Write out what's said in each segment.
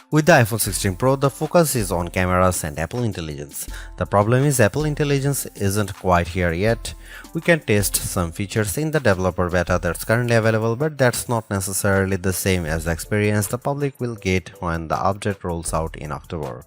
With the iPhone 16 Pro, the focus is on cameras and Apple Intelligence. The problem is Apple Intelligence isn't quite here yet. We can test some features in the developer beta that's currently available, but that's not necessarily the same as the experience the public will get when the update rolls out in October.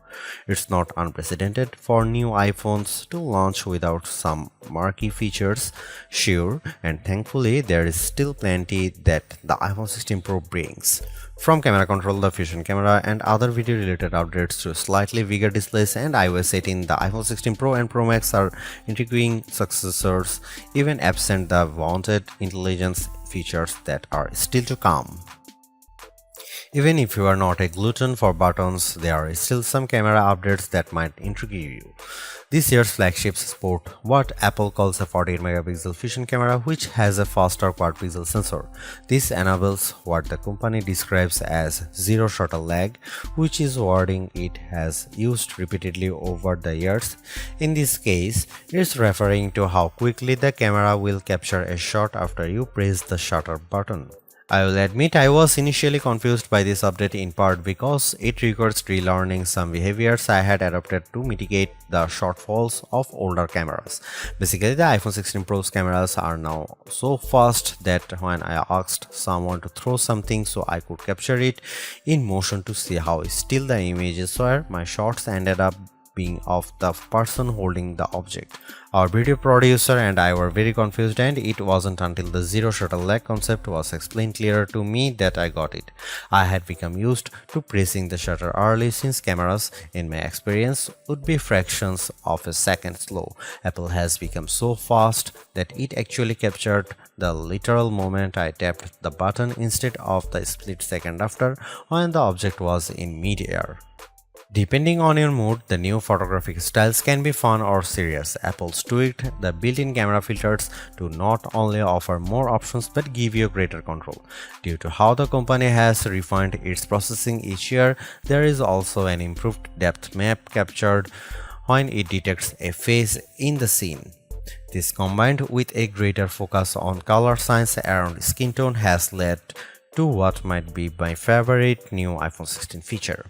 It's not unprecedented for new iPhones to launch without some marquee features, sure, and thankfully there is still plenty that the iPhone 16 Pro brings. From camera control, the fusion camera, and other video related updates to slightly bigger displays and iOS 18, the iPhone 16 Pro and Pro Max are intriguing successors, even absent the wanted intelligence features that are still to come. Even if you are not a glutton for buttons, there are still some camera updates that might intrigue you. This year's flagships sport what Apple calls a 48 megapixel fusion camera, which has a faster quad pixel sensor. This enables what the company describes as zero shutter lag, which is wording it has used repeatedly over the years. In this case, it's referring to how quickly the camera will capture a shot after you press the shutter button. I will admit I was initially confused by this update in part because it requires relearning some behaviors I had adopted to mitigate the shortfalls of older cameras. Basically, the iPhone 16 Pro's cameras are now so fast that when I asked someone to throw something so I could capture it in motion to see how still the images were, my shots ended up being of the person holding the object. Our video producer and I were very confused, and it wasn't until the zero shutter lag concept was explained clearer to me that I got it. I had become used to pressing the shutter early since cameras, in my experience, would be fractions of a second slow. Apple has become so fast that it actually captured the literal moment I tapped the button instead of the split second after when the object was in mid-air. Depending on your mood, the new photographic styles can be fun or serious. Apple's tweaked the built-in camera filters to not only offer more options but give you greater control. Due to how the company has refined its processing each year, there is also an improved depth map captured when it detects a face in the scene. This, combined with a greater focus on color science around skin tone, has led to what might be my favorite new iPhone 16 feature.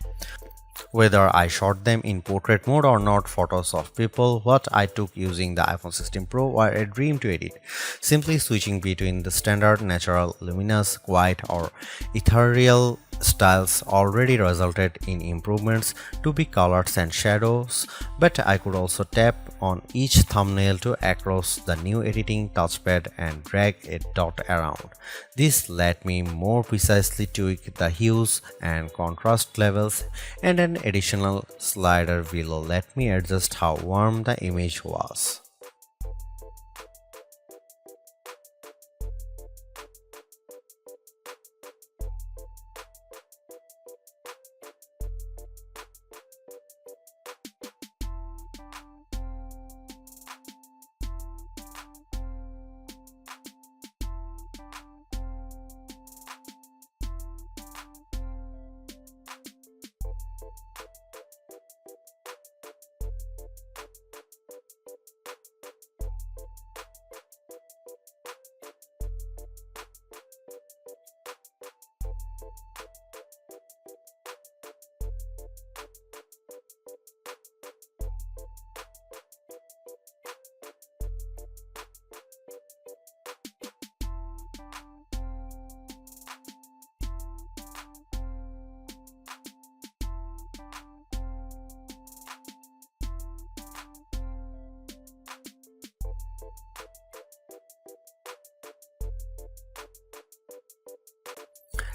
Whether I shot them in portrait mode or not, photos of people what I took using the iPhone 16 Pro were a dream to edit. Simply switching between the standard, natural, luminous, quiet or ethereal styles already resulted in improvements to be colors and shadows, but I could also tap on each thumbnail to across the new editing touchpad and drag a dot around. This let me more precisely tweak the hues and contrast levels, and an additional slider below let me adjust how warm the image was.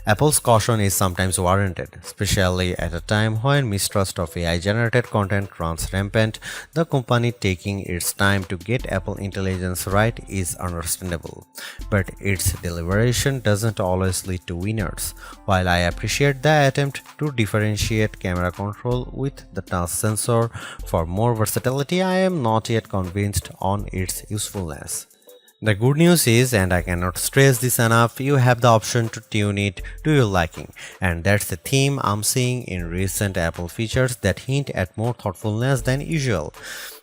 Apple's caution is sometimes warranted, especially at a time when mistrust of AI-generated content runs rampant. The company taking its time to get Apple Intelligence right is understandable, but its deliberation doesn't always lead to winners. While I appreciate the attempt to differentiate camera control with the touch sensor for more versatility, I am not yet convinced on its usefulness. The good news is, and I cannot stress this enough, you have the option to tune it to your liking, and that's the theme I'm seeing in recent Apple features that hint at more thoughtfulness than usual.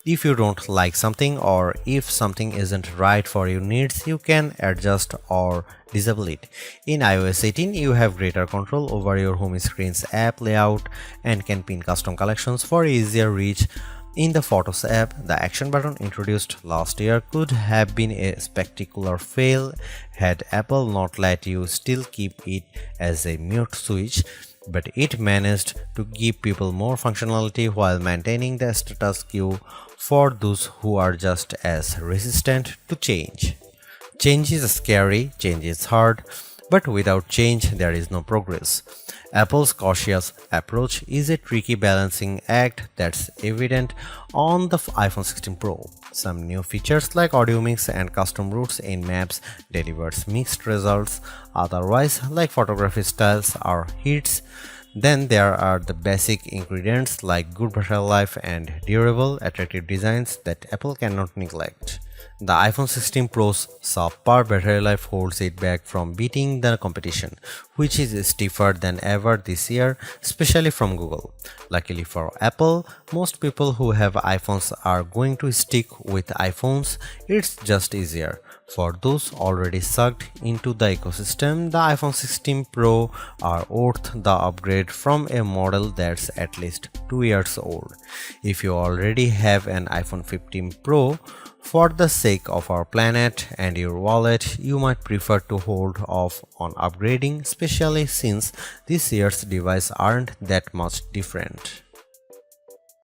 If you don't like something or if something isn't right for your needs, you can adjust or disable it. In iOS 18, you have greater control over your home screen's app layout and can pin custom collections for easier reach. In the Photos app, the action button introduced last year could have been a spectacular fail had Apple not let you still keep it as a mute switch, but it managed to give people more functionality while maintaining the status quo for those who are just as resistant to change. Change is scary, change is hard, but without change, there is no progress. Apple's cautious approach is a tricky balancing act that's evident on the iPhone 16 Pro. Some new features like audio mix and custom routes in Maps delivers mixed results, otherwise like photography styles are hits. Then there are the basic ingredients like good battery life and durable, attractive designs that Apple cannot neglect. The iPhone 16 Pro's subpar battery life holds it back from beating the competition, which is stiffer than ever this year, especially from Google. Luckily for Apple, most people who have iPhones are going to stick with iPhones. It's just easier. For those already sucked into the ecosystem, the iPhone 16 Pro are worth the upgrade from a model that's at least 2 years old. If you already have an iPhone 15 Pro, for the sake of our planet and your wallet, you might prefer to hold off on upgrading, especially since this year's devices aren't that much different.